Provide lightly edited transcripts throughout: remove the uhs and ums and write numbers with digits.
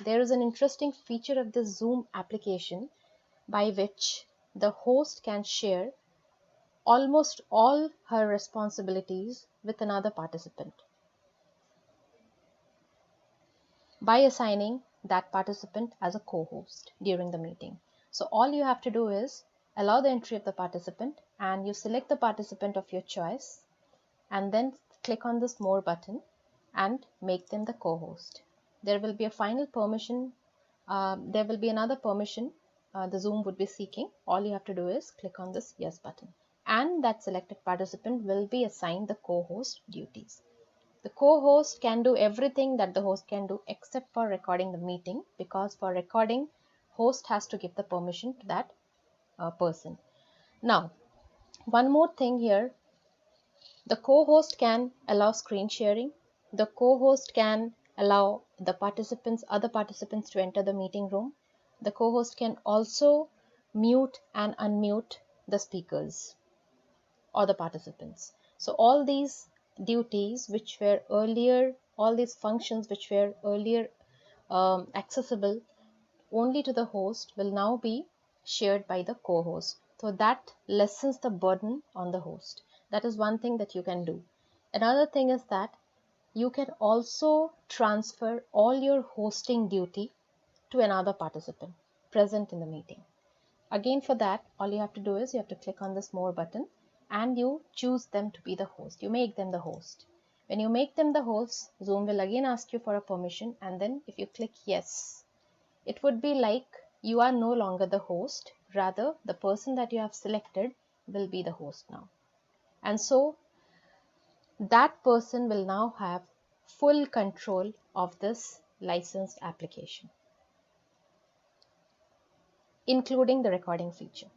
there is an interesting feature of this Zoom application by which the host can share almost all her responsibilities with another participant by assigning that participant as a co-host during the meeting. So all you have to do is allow the entry of the participant, and you select the participant of your choice and then click on this more button and make them the co-host. There will be a final permission, there will be another permission the Zoom would be seeking. All you have to do is click on this yes button, and that selected participant will be assigned the co-host duties. The co-host can do everything that the host can do except for recording the meeting, because for recording, host has to give the permission to that person. Now, one more thing here, the co-host can allow screen sharing. The co-host can allow the other participants to enter the meeting room. The co-host can also mute and unmute the speakers or the participants. So all these duties which were earlier, all these functions which were earlier accessible only to the host will now be shared by the co-host. So that lessens the burden on the host. That is one thing that you can do. Another thing is that you can also transfer all your hosting duty to another participant present in the meeting. Again, for that, all you have to do is you have to click on this more button and you choose them to be the host. You make them the host. When you make them the host, Zoom will again ask you for a permission, and then if you click yes, it would be like you are no longer the host, rather the person that you have selected will be the host now. And so that person will now have full control of this licensed application, including the recording feature.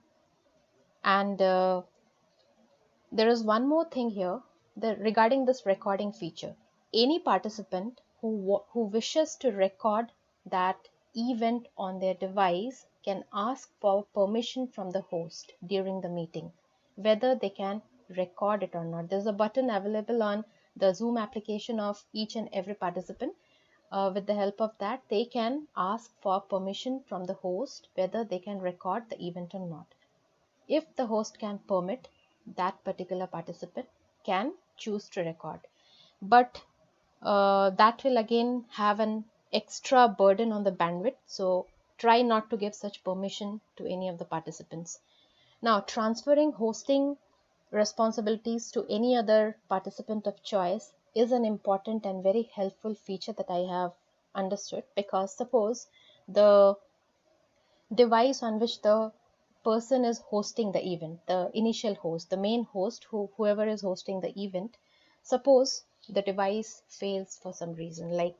And there is one more thing here regarding this recording feature. Any participant who wishes to record that event on their device can ask for permission from the host during the meeting, whether they can record it or not. There's a button available on the Zoom application of each and every participant. With the help of that, they can ask for permission from the host whether they can record the event or not. If the host can permit, that particular participant can choose to record. But that will again have an extra burden on the bandwidth. So try not to give such permission to any of the participants. Now, transferring hosting responsibilities to any other participant of choice is an important and very helpful feature that I have understood, because suppose the device on which the person is hosting the event, the initial host, the main host, whoever is hosting the event, suppose the device fails for some reason, like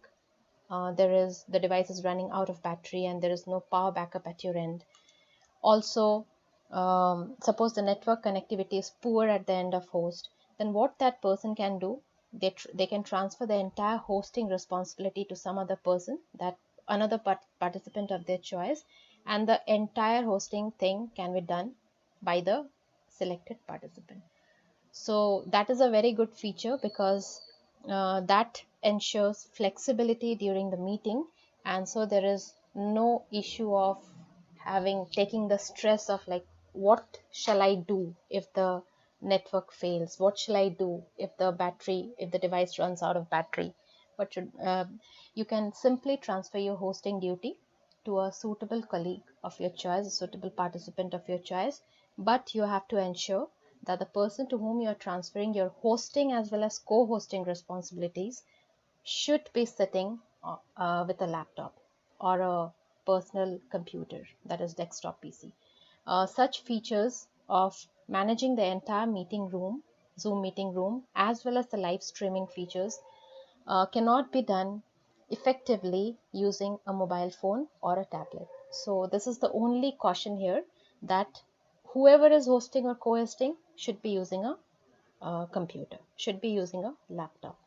the device is running out of battery and there is no power backup at your end. Also, suppose the network connectivity is poor at the end of host, then what that person can do, they can transfer the entire hosting responsibility to some other person, that another participant of their choice, and the entire hosting thing can be done by the selected participant. So that is a very good feature, because that ensures flexibility during the meeting, and so there is no issue of taking the stress of like, what shall I do if the network fails, what shall I do if the device runs out of battery. But you can simply transfer your hosting duty to a suitable colleague of your choice, a suitable participant of your choice, but you have to ensure that the person to whom you are transferring your hosting as well as co-hosting responsibilities should be sitting with a laptop or a personal computer, that is desktop PC. Such features of managing the entire meeting room, Zoom meeting room, as well as the live streaming features cannot be done effectively using a mobile phone or a tablet. So this is the only caution here, that whoever is hosting or co-hosting should be using a computer, should be using a laptop.